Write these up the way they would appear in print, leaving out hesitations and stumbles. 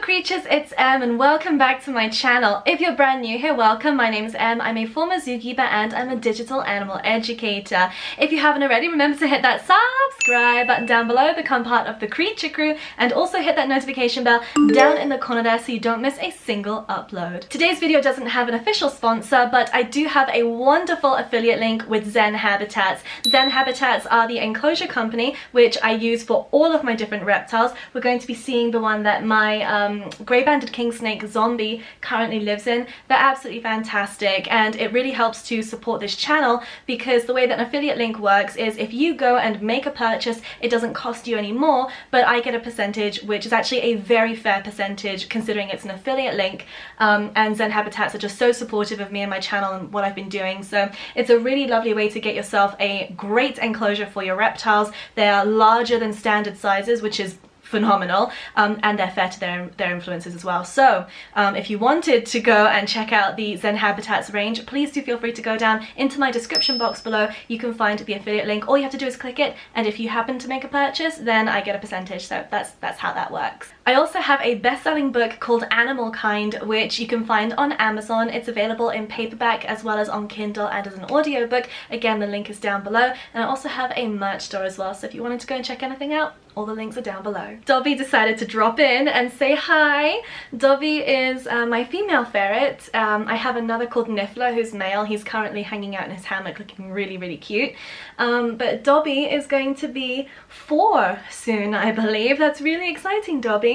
Creatures, it's Em and welcome back to my channel. If you're brand new here, welcome. My name is Em. I'm a former zookeeper and I'm a digital animal educator. If you haven't already, remember to hit that subscribe button down below, become part of the creature crew, and also hit that notification bell down in the corner there so you don't miss a single upload. Today's video doesn't have an official sponsor, but I do have a wonderful affiliate link with Zen Habitats. Zen Habitats are the enclosure company which I use for all of my different reptiles. We're going to be seeing the one that my Grey Banded Kingsnake zombie currently lives in. They're absolutely fantastic, and it really helps to support this channel because the way that an affiliate link works is if you go and make a purchase, it doesn't cost you any more, but I get a percentage, which is actually a very fair percentage considering it's an affiliate link. And Zen Habitats are just so supportive of me and my channel and what I've been doing, so it's a really lovely way to get yourself a great enclosure for your reptiles. They are larger than standard sizes, which is phenomenal, and they're fair to their influencers as well. So if you wanted to go and check out the Zen Habitats range, please do feel free to go down into my description box below. You can find the affiliate link. All you have to do is click it, and if you happen to make a purchase, then I get a percentage. So that's how that works. I also have a best-selling book called Animal Kind, which you can find on Amazon. It's available in paperback as well as on Kindle and as an audiobook. Again, the link is down below. And I also have a merch store as well, so if you wanted to go and check anything out, all the links are down below. Dobby decided to drop in and say hi. Dobby is my female ferret. I have another called Niffler who's male. He's currently hanging out in his hammock looking really, really cute. But Dobby is going to be 4 soon, I believe. That's really exciting, Dobby.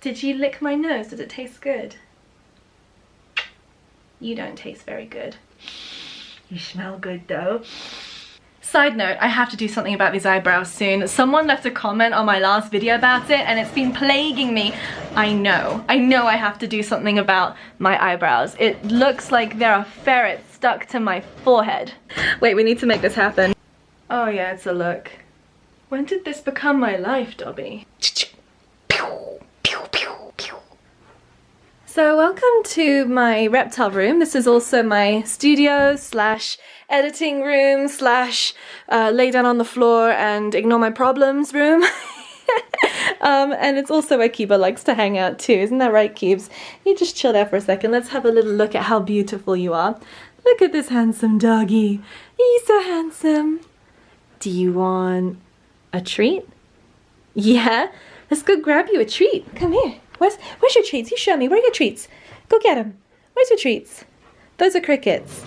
Did you lick my nose? Does it taste good? You don't taste very good. You smell good though. Side note, I have to do something about these eyebrows soon. Someone left a comment on my last video about it and it's been plaguing me. I know I have to do something about my eyebrows. It looks like there are ferrets stuck to my forehead. Wait, we need to make this happen. Oh yeah, it's a look. When did this become my life, Dobby? So welcome to my reptile room. This is also my studio slash editing room slash lay down on the floor and ignore my problems room. And it's also where Kiba likes to hang out too. Isn't that right, Keebs? You just chill there for a second. Let's have a little look at how beautiful you are. Look at this handsome doggy. He's so handsome. Do you want a treat? Yeah? Let's go grab you a treat. Come here. Where's your treats? You show me. Where are your treats? Go get them. Where's your treats? Those are crickets.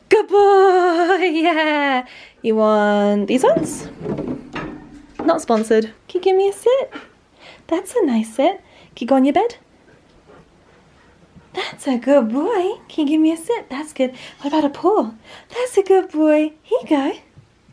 Good boy! Yeah! You want these ones? Not sponsored. Can you give me a sit? That's a nice sit. Can you go on your bed? That's a good boy. Can you give me a sit? That's good. What about a paw? That's a good boy. Here you go.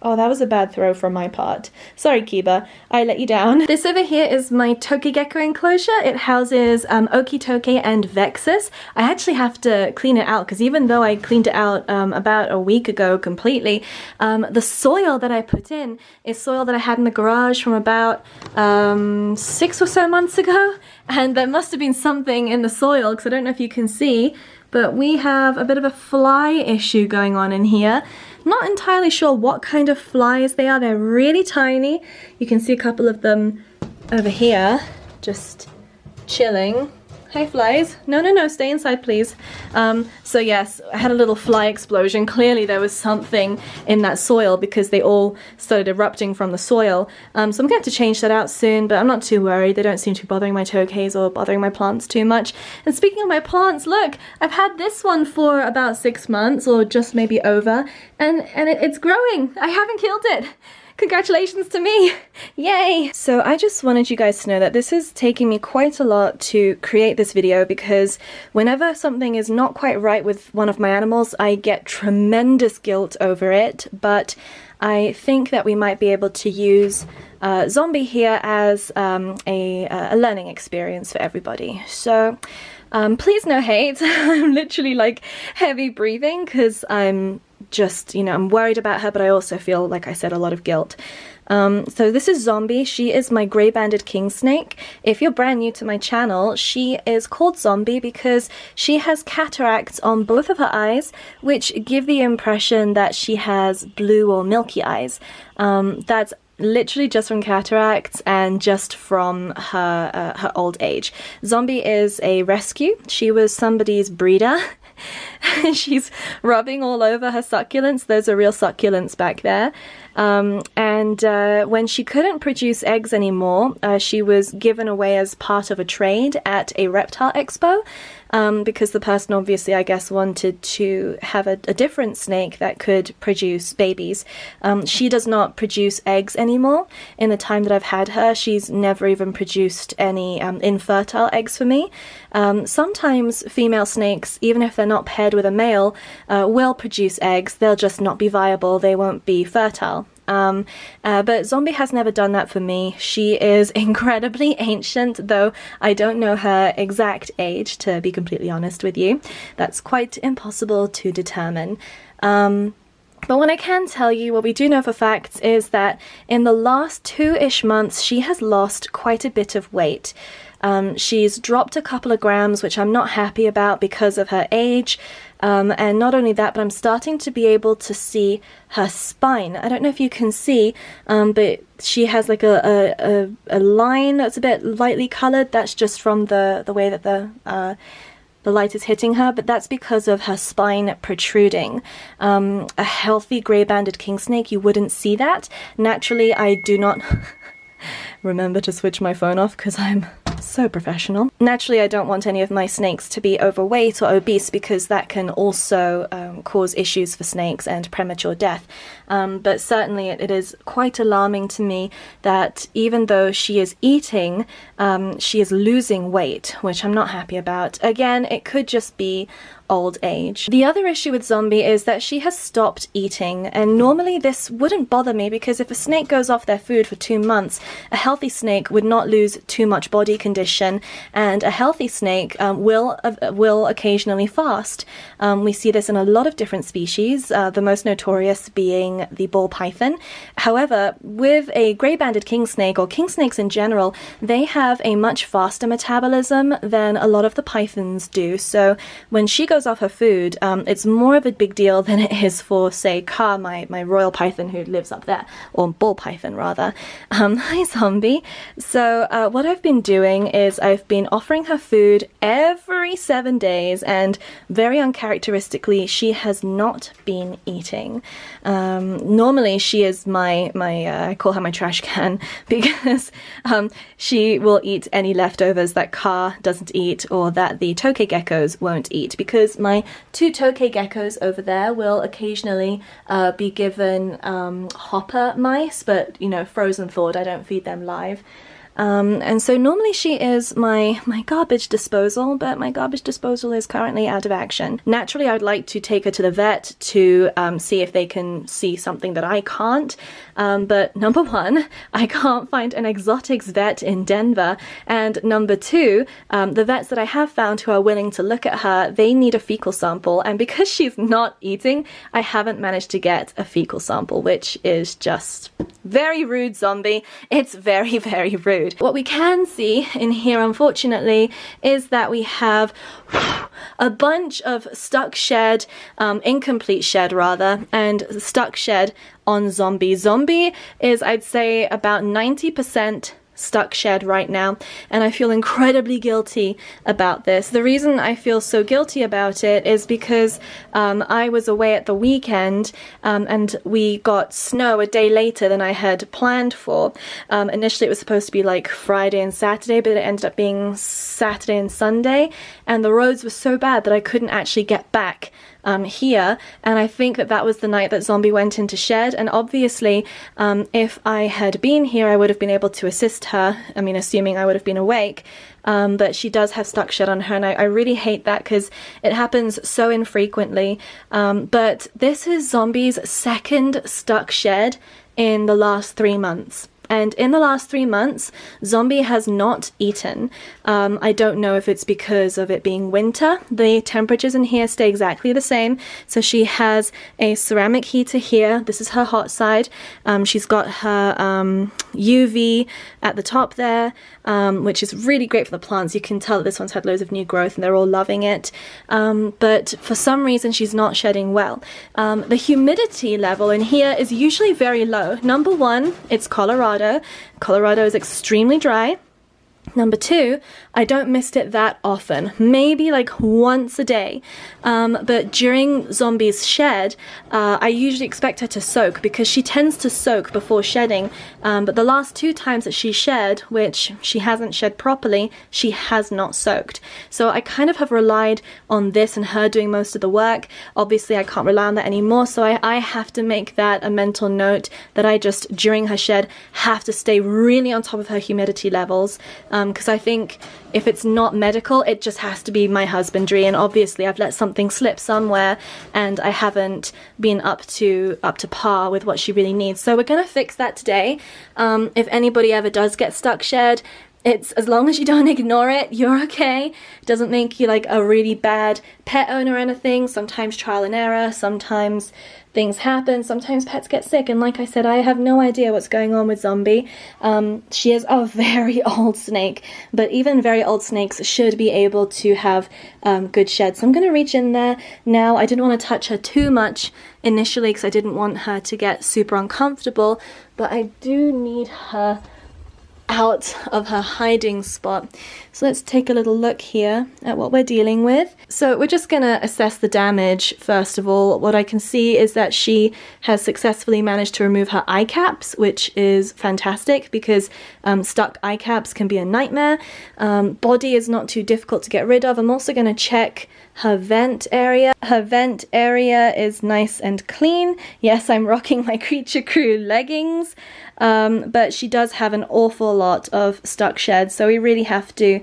Oh, that was a bad throw from my part. Sorry, Kiba, I let you down. This over here is my Tokigecko enclosure. It houses Okitoke and Vexus. I actually have to clean it out because even though I cleaned it out about a week ago completely, the soil that I put in is soil that I had in the garage from about 6 or so months ago. And there must have been something in the soil because I don't know if you can see, but we have a bit of a fly issue going on in here. Not entirely sure what kind of flies they are. They're really tiny. You can see a couple of them over here, just chilling. Hi, flies. No, stay inside, please. So yes, I had a little fly explosion. Clearly there was something in that soil because they all started erupting from the soil. So I'm going to have to change that out soon, but I'm not too worried. They don't seem to be bothering my tokays or bothering my plants too much. And speaking of my plants, look, I've had this one for about 6 months or just maybe over, and it's growing. I haven't killed it. Congratulations to me! Yay! So I just wanted you guys to know that this is taking me quite a lot to create this video because whenever something is not quite right with one of my animals, I get tremendous guilt over it, but I think that we might be able to use Zombie here as a learning experience for everybody. So please no hate. I'm literally like heavy breathing because I'm just, you know, I'm worried about her, but I also feel, like I said, a lot of guilt. So this is Zombie. She is my Grey Banded Kingsnake. If you're brand new to my channel, she is called Zombie because she has cataracts on both of her eyes, which give the impression that she has blue or milky eyes. That's literally just from cataracts and just from her old age. Zombie is a rescue. She was somebody's breeder. She's rubbing all over her succulents. Those are real succulents back there. When she couldn't produce eggs anymore, she was given away as part of a trade at a reptile expo. Because the person obviously, I guess, wanted to have a different snake that could produce babies. She does not produce eggs anymore. In the time that I've had her, she's never even produced any infertile eggs for me. Sometimes female snakes, even if they're not paired with a male, will produce eggs. They'll just not be viable. They won't be fertile. But Zombie has never done that for me. She is incredibly ancient, though I don't know her exact age, to be completely honest with you. That's quite impossible to determine. But what I can tell you, what we do know for facts, is that in the last 2-ish months, she has lost quite a bit of weight. She's dropped a couple of grams, which I'm not happy about because of her age. And not only that, but I'm starting to be able to see her spine. I don't know if you can see, but she has like a line that's a bit lightly colored. That's just from the way that the light is hitting her, but that's because of her spine protruding. A healthy Grey Banded Kingsnake, you wouldn't see that. Naturally, I do not remember to switch my phone off because I'm so professional. Naturally, I don't want any of my snakes to be overweight or obese because that can also cause issues for snakes and premature death. But certainly it is quite alarming to me that even though she is eating, she is losing weight, which I'm not happy about. Again, it could just be old age. The other issue with Zombie is that she has stopped eating, and normally this wouldn't bother me because if a snake goes off their food for 2 months, a healthy snake would not lose too much body condition, and a healthy snake will occasionally fast. We see this in a lot of different species, the most notorious being the ball python. However, with a Grey Banded Kingsnake, or kingsnakes in general, they have a much faster metabolism than a lot of the pythons do, so when she goes off her food, it's more of a big deal than it is for, say, Car, my royal python who lives up there, or ball python rather. Hi Zombie. So what I've been doing is I've been offering her food every 7 days, and very uncharacteristically, she has not been eating. Normally she is I call her my trash can because she will eat any leftovers that Car doesn't eat or that the tokay geckos won't eat, because my 2 tokay geckos over there will occasionally be given hopper mice, but you know, frozen thawed. I don't feed them live. And so normally she is my garbage disposal, but my garbage disposal is currently out of action. Naturally, I'd like to take her to the vet to see if they can see something that I can't. But number one, I can't find an exotics vet in Denver. And number two, the vets that I have found who are willing to look at her, they need a fecal sample. And because she's not eating, I haven't managed to get a fecal sample, which is just very rude, Zombie. It's very, very rude. What we can see in here, unfortunately, is that we have a bunch of stuck shed, incomplete shed rather, and stuck shed on Zombie. Zombie is, I'd say, about 90% stuck shed right now, and I feel incredibly guilty about this. The reason I feel so guilty about it is because I was away at the weekend and we got snow a day later than I had planned for. Initially it was supposed to be like Friday and Saturday, but it ended up being Saturday and Sunday, and the roads were so bad that I couldn't actually get back here, and I think that was the night that Zombie went into shed. And obviously if I had been here, I would have been able to assist her, I mean, assuming I would have been awake, but she does have stuck shed on her, and I really hate that because it happens so infrequently. But this is Zombie's second stuck shed in the last 3 months. And in the last 3 months, Zombie has not eaten. I don't know if it's because of it being winter. The temperatures in here stay exactly the same. So she has a ceramic heater here. This is her hot side. She's got her UV at the top there, which is really great for the plants. You can tell that this one's had loads of new growth and they're all loving it. But for some reason, she's not shedding well. The humidity level in here is usually very low. Number one, it's Colorado. Colorado is extremely dry. Number two, I don't mist it that often, maybe like once a day. But during Zombie's shed, I usually expect her to soak because she tends to soak before shedding. But the last 2 times that she shed, which she hasn't shed properly, she has not soaked. So I kind of have relied on this and her doing most of the work. Obviously, I can't rely on that anymore. So I have to make that a mental note that I just, during her shed, have to stay really on top of her humidity levels. Because I think if it's not medical, it just has to be my husbandry, and obviously I've let something slip somewhere and I haven't been up to par with what she really needs. So we're gonna fix that today. If anybody ever does get stuck shed, it's as long as you don't ignore it, you're okay. It doesn't make you like a really bad pet owner or anything. Sometimes trial and error, sometimes things happen, sometimes pets get sick, and like I said, I have no idea what's going on with Zombie. She is a very old snake, but even very old snakes should be able to have good sheds. So I'm going to reach in there now. I didn't want to touch her too much initially because I didn't want her to get super uncomfortable, but I do need her out of her hiding spot. So let's take a little look here at what we're dealing with. So we're just going to assess the damage first of all. What I can see is that she has successfully managed to remove her eye caps, which is fantastic because stuck eye caps can be a nightmare. Body is not too difficult to get rid of. I'm also going to check her vent area. Her vent area is nice and clean. Yes, I'm rocking my Creature Crew leggings, but she does have an awful lot of stuck sheds, so we really have to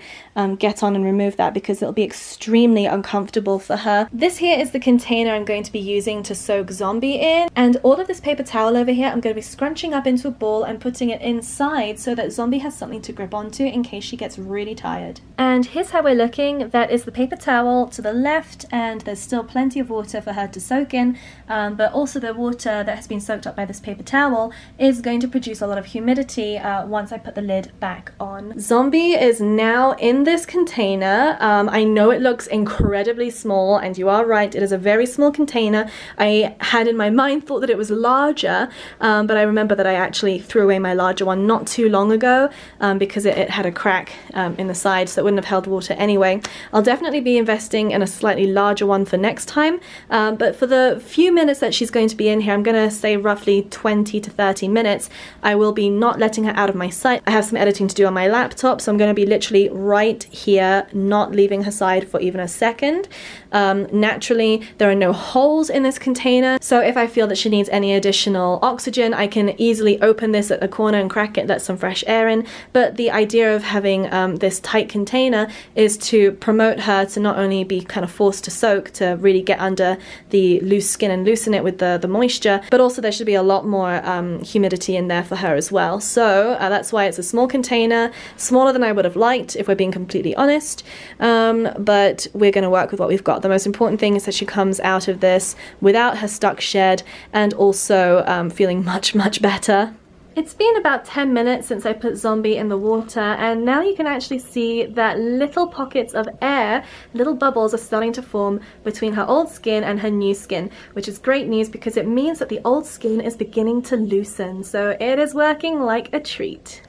get on and remove that because it'll be extremely uncomfortable for her. This here is the container I'm going to be using to soak Zombie in, and all of this paper towel over here I'm going to be scrunching up into a ball and putting it inside so that Zombie has something to grip onto in case she gets really tired. And here's how we're looking. That is the paper towel to the left, and there's still plenty of water for her to soak in, but also the water that has been soaked up by this paper towel is going to produce a lot of humidity once I put the lid back on. Zombie is now in this container. I know it looks incredibly small, and you are right, it is a very small container. I had in my mind thought that it was larger, but I remember that I actually threw away my larger one not too long ago because it had a crack in the side, so it wouldn't have held water anyway. I'll definitely be investing in a slightly larger one for next time, but for the few minutes that she's going to be in here, I'm going to say roughly 20 to 30 minutes, I will be not letting her out of my sight. I have some editing to do on my laptop, so I'm going to be literally right here, not leaving her side for even a second. Naturally, there are no holes in this container, so if I feel that she needs any additional oxygen, I can easily open this at the corner and crack it, let some fresh air in. But the idea of having this tight container is to promote her to not only be kind of forced to soak, to really get under the loose skin and loosen it with the moisture, but also there should be a lot more humidity in there for her as well. So that's why it's a small container, smaller than I would have liked if we're being completely honest, but we're going to work with what we've got. The most important thing is that she comes out of this without her stuck shed and also feeling much better. It's been about 10 minutes since I put Zombie in the water, and now you can actually see that little pockets of air, little bubbles are starting to form between her old skin and her new skin, which is great news because it means that the old skin is beginning to loosen, so it is working like a treat.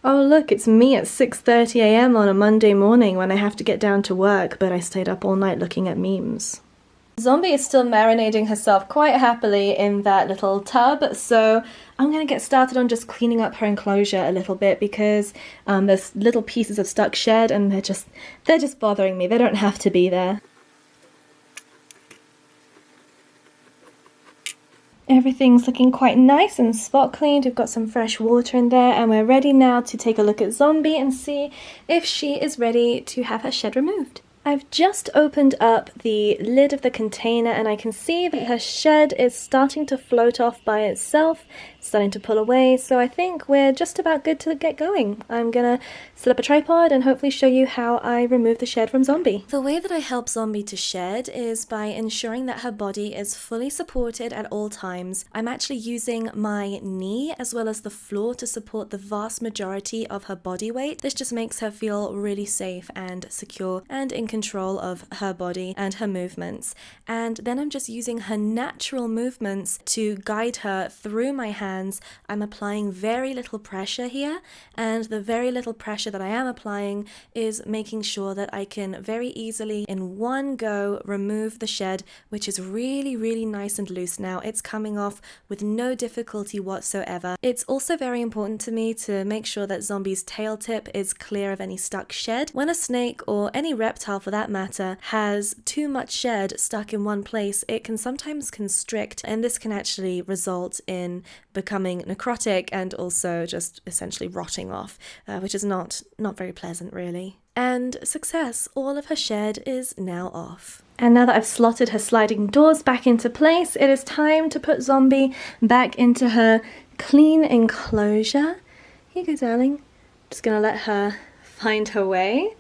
Oh look, it's me at 6:30 AM on a Monday morning when I have to get down to work, but I stayed up all night looking at memes. Zombie is still marinating herself quite happily in that little tub, so I'm going to get started on just cleaning up her enclosure a little bit because there's little pieces of stuck shed and they're just bothering me. They don't have to be there. Everything's looking quite nice and spot cleaned. We've got some fresh water in there, and we're ready now to take a look at Zombie and see if she is ready to have her shed removed. I've just opened up the lid of the container and I can see that her shed is starting to float off by itself. starting to pull away, so I think we're just about good to get going. I'm gonna set up a tripod and hopefully show you how I remove the shed from Zombie. The way that I help Zombie to shed is by ensuring that her body is fully supported at all times. I'm actually using my knee as well as the floor to support the vast majority of her body weight. This just makes her feel really safe and secure and in control of her body and her movements. And then I'm just using her natural movements to guide her through my hands. I'm applying very little pressure here, and the very little pressure that I am applying is making sure that I can very easily in one go remove the shed, which is really nice and loose now. It's coming off with no difficulty whatsoever. It's also very important to me to make sure that Zombie's tail tip is clear of any stuck shed. When a snake, or any reptile for that matter, has too much shed stuck in one place, it can sometimes constrict, and this can actually result in becoming necrotic and also just essentially rotting off, which is not very pleasant really. And success, all of her shed is now off. And now that I've slotted her sliding doors back into place, it is time to put Zombie back into her clean enclosure. Here you go, darling. Just gonna let her find her way.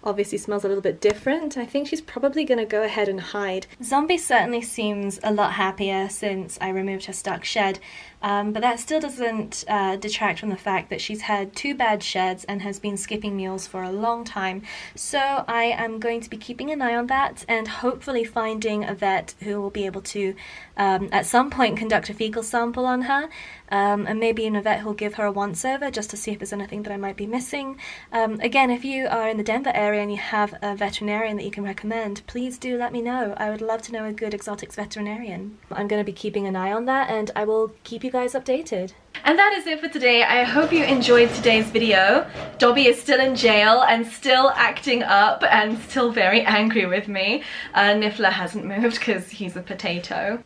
Obviously smells a little bit different. I think she's probably gonna go ahead and hide. Zombie certainly seems a lot happier since I removed her stuck shed, but that still doesn't detract from the fact that she's had 2 bad sheds and has been skipping meals for a long time. So I am going to be keeping an eye on that and hopefully finding a vet who will be able to at some point conduct a fecal sample on her, and maybe a vet who'll give her a once over just to see if there's anything that I might be missing. Again, if you are in the Denver area and you have a veterinarian that you can recommend, please do let me know. I would love to know a good exotics veterinarian. I'm going to be keeping an eye on that, and I will keep you guys updated. And that is it for today. I hope you enjoyed today's video. Dobby is still in jail and still acting up and still very angry with me. Niffler hasn't moved because he's a potato.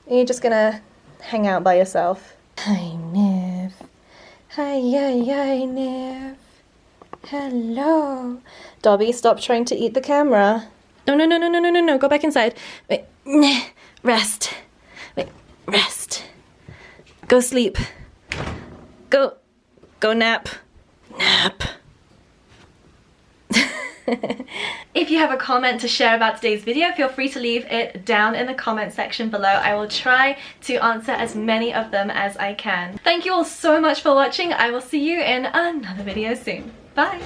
Are you just gonna hang out by yourself? Hi, Niff. Hi, Niff. Hello. Dobby, stop trying to eat the camera. No. Go back inside. Wait. Rest. Wait. Rest. Go sleep. Go nap. Nap. If you have a comment to share about today's video, feel free to leave it down in the comment section below. I will try to answer as many of them as I can. Thank you all so much for watching. I will see you in another video soon. Bye!